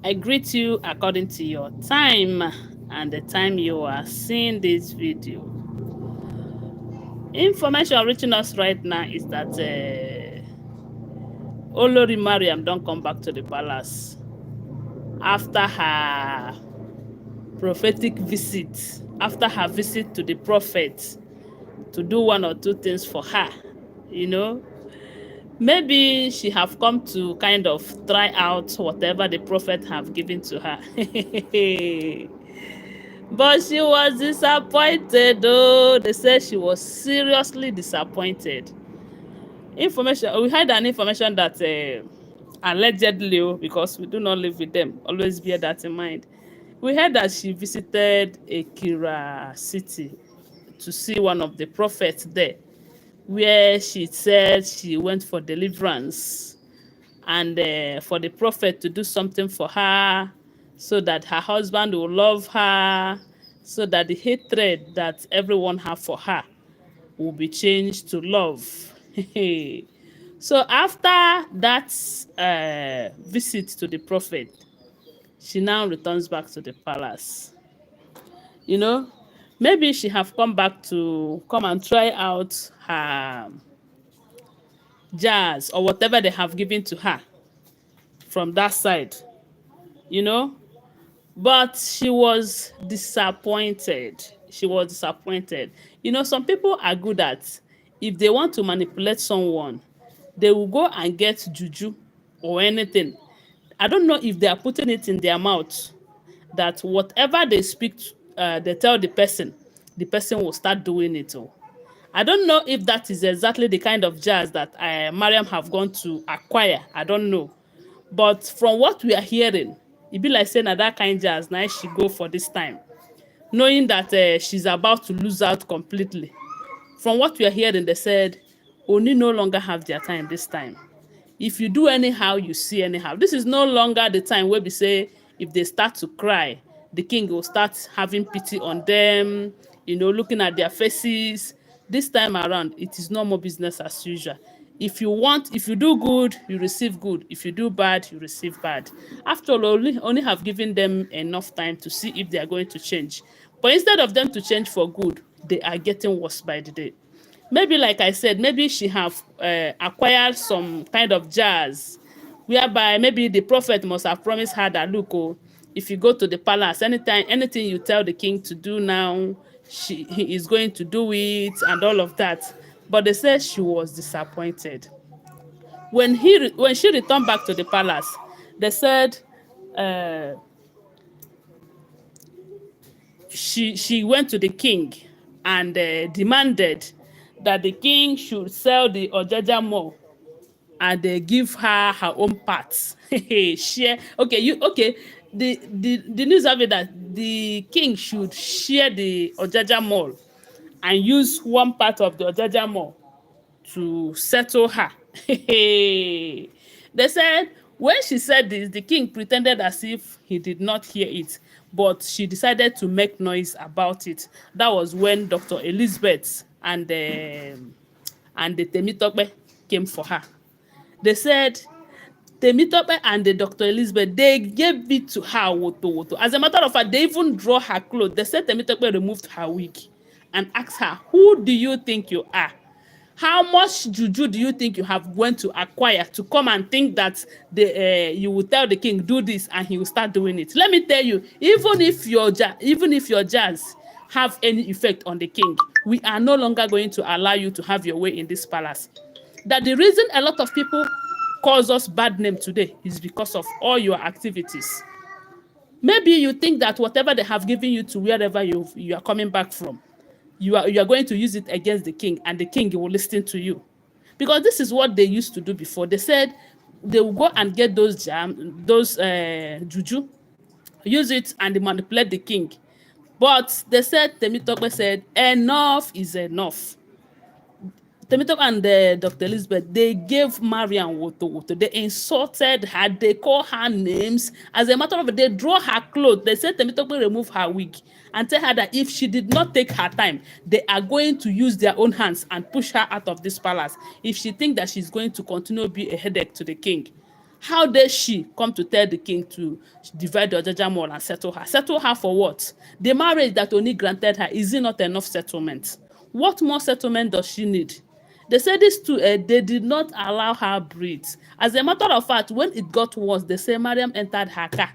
I greet you according to your time and the time you are seeing this video. Information reaching us right now is that Olori Mariam don't come back to the palace after her prophetic visit, after her visit to the prophet to do one or two things for her, you know. Maybe she have come to kind of try out whatever the prophet have given to her. But she was disappointed though. They said she was seriously disappointed. Information, we had an information that allegedly, because we do not live with them, always bear that in mind. We heard that she visited Akira City to see one of the prophets there, where she said she went for deliverance and for the prophet to do something for her so that her husband will love her, so that the hatred that everyone have for her will be changed to love. So after that visit to the prophet, she now returns back to the palace. You know, maybe she have come back to come and try out her jazz or whatever they have given to her from that side, you know. But she was disappointed. She was disappointed. You know, some people are good at, if they want to manipulate someone, they will go and get juju or anything. I don't know if they are putting it in their mouth that whatever they speak, they tell the person will start doing it. Oh. I don't know if that is exactly the kind of jazz that Mariam have gone to acquire. I don't know. But from what we are hearing, it be like saying that kind jazz now she go for this time, knowing that she's about to lose out completely. From what we are hearing, they said Oni no longer have their time this time. If you do anyhow, you see anyhow. This is no longer the time where we say if they start to cry, the king will start having pity on them, you know, looking at their faces. This time around, it is no more business as usual. If you do good, you receive good. If you do bad, you receive bad. After all, only have given them enough time to see if they are going to change. But instead of them to change for good, they are getting worse by the day. Maybe like I said, maybe she have acquired some kind of jazz whereby maybe the prophet must have promised her that, look, oh, if you go to the palace, anytime anything you tell the king to do now, he is going to do it and all of that. But they said she was disappointed when when she returned back to the palace. They said uh, she went to the king and demanded that the king should sell the Ojaja mall and they give her her own parts. Share. Okay, you okay. The news of it that the king should share the Ojaja mall and use one part of the Ojaja mall to settle her. They said when she said this, the king pretended as if he did not hear it, but she decided to make noise about it. That was when Dr. Elizabeth and the Temitope came for her. They said Temitope and the Dr. Elizabeth, they gave it to her woto woto. As a matter of fact, they even draw her clothes. They said Temitope removed her wig and asked her, who do you think you are? How much juju do you think you have went to acquire to come and think that you will tell the king do this and he will start doing it? Let me tell you, even if your jazz have any effect on the king, we are no longer going to allow you to have your way in this palace. That the reason a lot of people cause us bad name today is because of all your activities. Maybe you think that whatever they have given you to wherever you are coming back from, you are going to use it against the king and the king will listen to you. Because this is what they used to do before. They said they will go and get those juju, use it and they manipulate the king. But they said, Temitope said, enough is enough. Temitope and Dr. Elizabeth, they gave Mariam woto woto. They insulted her. They called her names. As a matter of fact, they draw her clothes. They said Temitope remove her wig and tell her that if she did not take her time, they are going to use their own hands and push her out of this palace if she think that she's going to continue to be a headache to the king. How dare she come to tell the king to divide the Ojaja mall and settle her? Settle her for what? The marriage that Oni granted her, is it not enough settlement? What more settlement does she need? They said this too, they did not allow her breathe. As a matter of fact, when it got worse, they say Mariam entered her car.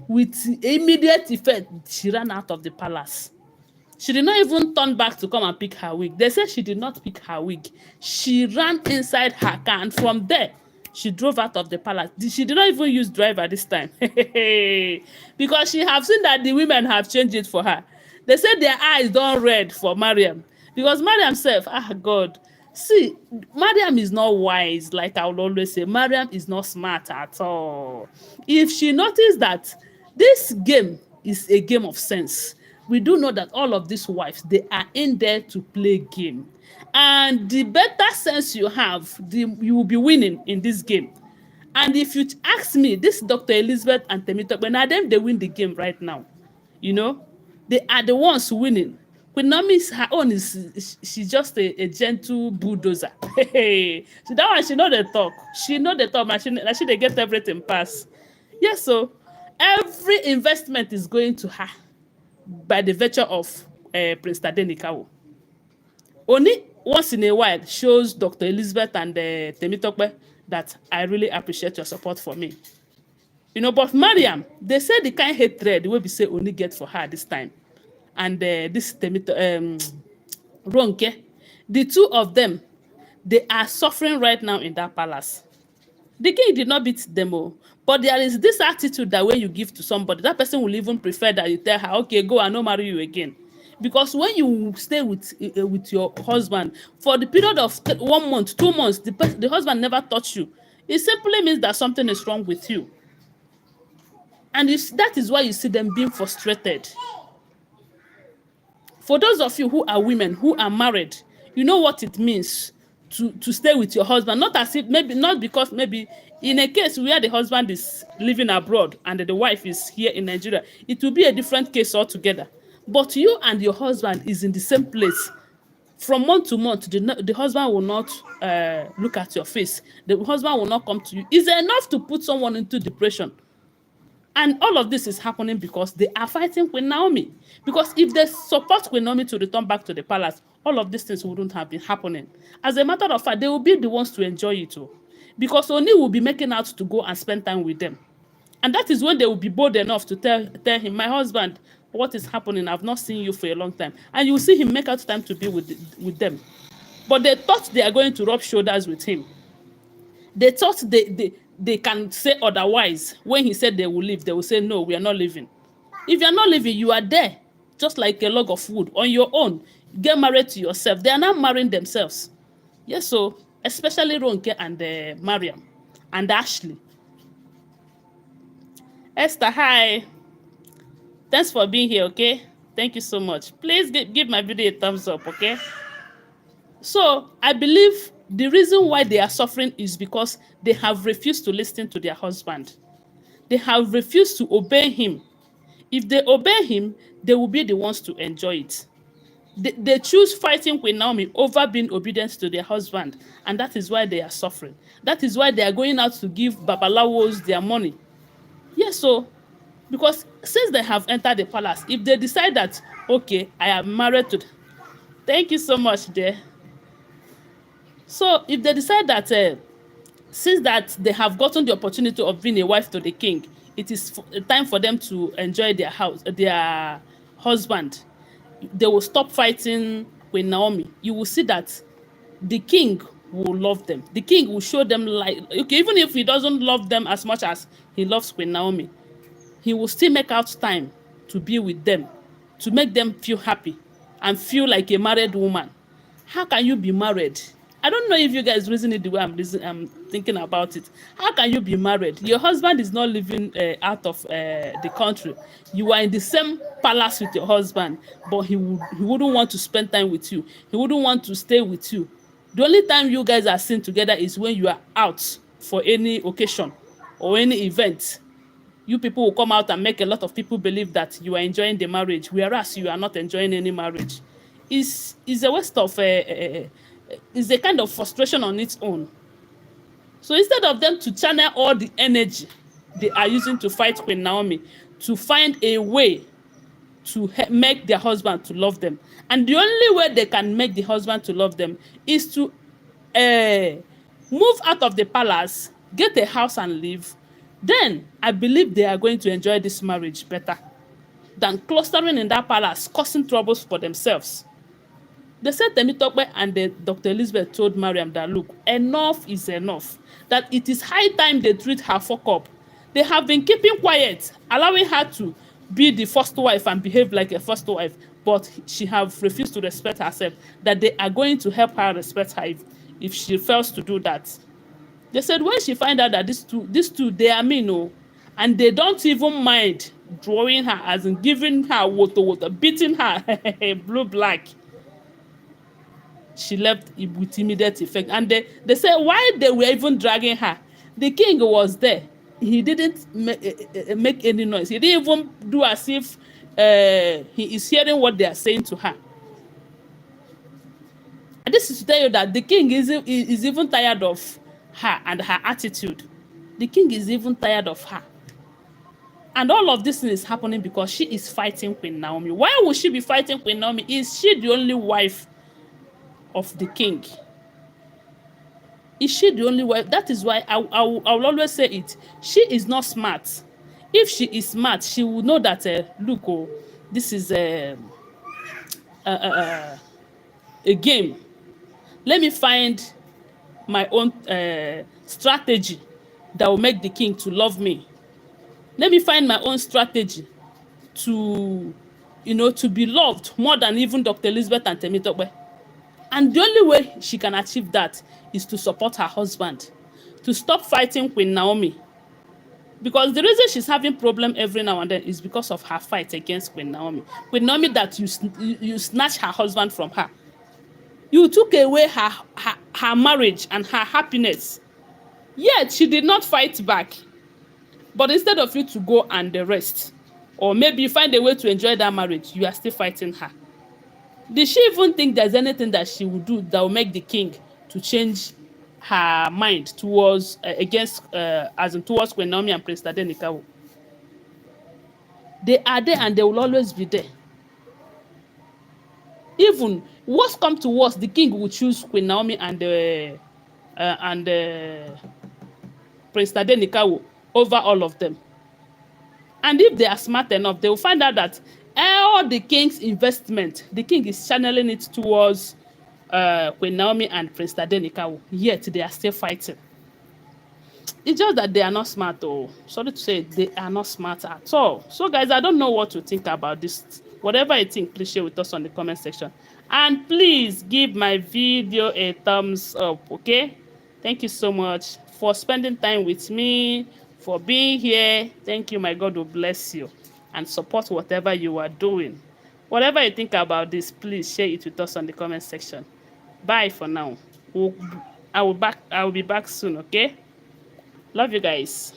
With immediate effect, she ran out of the palace. She did not even turn back to come and pick her wig. They said she did not pick her wig. She ran inside her car, and from there, she drove out of the palace. She did not even use driver this time. Because she have seen that the women have changed it for her. They said their eyes don't red for Mariam. Because Mariam self, God. See, Mariam is not wise, like I will always say. Mariam is not smart at all. If she noticed that this game is a game of sense, we do know that all of these wives, they are in there to play game. And the better sense you have, you will be winning in this game. And if you ask me, this Dr. Elizabeth and Temitope, now them, they win the game right now. You know, they are the ones winning. Queen Naomi's her own she's just a gentle bulldozer. So that one, she know the talk. She know the talk, and she they get everything pass. Yes, so every investment is going to her by the virtue of Prince Tadenikawo. Only once in a while shows Dr. Elizabeth and Temitope that I really appreciate your support for me. You know, but Mariam, they say the kind hatred the way we say only get for her this time. And this Ronke, the two of them, they are suffering right now in that palace. The king did not beat them all, but there is this attitude that when you give to somebody, that person will even prefer that you tell her, okay, go, I no marry you again. Because when you stay with your husband for the period of 1 month, 2 months, the husband never touched you, it simply means that something is wrong with you. And that is why you see them being frustrated. For those of you who are women, who are married, you know what it means to stay with your husband. Not as if, maybe not because maybe in a case where the husband is living abroad and the wife is here in Nigeria, it will be a different case altogether. But you and your husband is in the same place. From month to month, the husband will not look at your face. The husband will not come to you. It's enough to put someone into depression. And all of this is happening because they are fighting Queen Naomi. Because if they support Queen Naomi to return back to the palace, all of these things wouldn't have been happening. As a matter of fact, they will be the ones to enjoy it too. Because Oni will be making out to go and spend time with them. And that is when they will be bold enough to tell him, my husband, what is happening? I've not seen you for a long time. And you will see him make out time to be with them. But they thought they are going to rub shoulders with him. They thought they can say otherwise. When he said they will leave, they will say, no, we are not leaving. If you are not leaving, you are there, just like a log of wood, on your own. Get married to yourself. They are not marrying themselves. Yes, so especially Ronke and Mariam and Ashley. Esther, hi. Thanks for being here, okay? Thank you so much. Please give my video a thumbs up, okay? So I believe the reason why they are suffering is because they have refused to listen to their husband. They have refused to obey him. If they obey him, they will be the ones to enjoy it. They choose fighting Queen Naomi over being obedient to their husband, and that is why they are suffering. That is why they are going out to give Babalawos their money. Yes, so because since they have entered the palace, if they decide that, okay, I am married to... Thank you so much, dear. So if they decide that since that they have gotten the opportunity of being a wife to the king, it is time for them to enjoy their husband, they will stop fighting Queen Naomi. You will see that the king will love them. The king will show them, like, okay, even if he doesn't love them as much as he loves Queen Naomi, he will still make out time to be with them, to make them feel happy and feel like a married woman. How can you be married? I don't know if you guys reason it the way I'm thinking about it. How can you be married? Your husband is not living out of the country. You are in the same palace with your husband, but he wouldn't want to spend time with you. He wouldn't want to stay with you. The only time you guys are seen together is when you are out for any occasion or any event. You people will come out and make a lot of people believe that you are enjoying the marriage, whereas you are not enjoying any marriage. It's a waste of... it's a kind of frustration on its own. So instead of them to channel all the energy they are using to fight Queen Naomi, to find a way to make their husband to love them. And the only way they can make the husband to love them is to move out of the palace, get a house and live. Then I believe they are going to enjoy this marriage better than clustering in that palace, causing troubles for themselves. They said Temitope and Dr. Elizabeth told Mariam that, look, enough is enough. That it is high time they treat her fuck up. They have been keeping quiet, allowing her to be the first wife and behave like a first wife, but she have refused to respect herself. That they are going to help her respect her if she fails to do that. They said when she find out that these two, they are mean, oh, and they don't even mind drawing her, as in giving her water, beating her blue black. She left with immediate effect. And they say why they were even dragging her. The king was there. He didn't make any noise. He didn't even do as if he is hearing what they are saying to her. And this is to tell you that the king is even tired of her and her attitude. The king is even tired of her. And all of this is happening because she is fighting Queen Naomi. Why would she be fighting Queen Naomi? Is she the only wife of the king? Is she the only wife? That is why I will always say it. She is not smart. If she is smart, she will know that, look, oh, this is a game. Let me find my own strategy that will make the king to love me. Let me find my own strategy to, to be loved more than even Dr. Elizabeth and Temitope. And the only way she can achieve that is to support her husband, to stop fighting Queen Naomi. Because the reason she's having problem every now and then is because of her fight against Queen Naomi. Queen Naomi, that you snatched her husband from her. You took away her marriage and her happiness. Yet she did not fight back. But instead of you to go and rest, or maybe find a way to enjoy that marriage, you are still fighting her. Did she even think there's anything that she would do that will make the king to change her mind towards towards Queen Naomi and Prince Tadenikawo? They are there and they will always be there. Even worst come to worst, the king will choose Queen Naomi and Prince Tadenikawo over all of them. And if they are smart enough, they will find out that all the king's investment, the king is channeling it towards Queen Naomi and Prince Tadenikawo. Yet they are still fighting. It's just that they are not smart, though. Sorry to say, they are not smart at all. So, guys, I don't know what to think about this. Whatever you think, please share with us on the comment section. And please give my video a thumbs up, okay? Thank you so much for spending time with me, for being here. Thank you. My God will bless you and support whatever you are doing. Whatever you think about this, please share it with us on the comment section. Bye for now. I will be back soon, okay? Love you guys.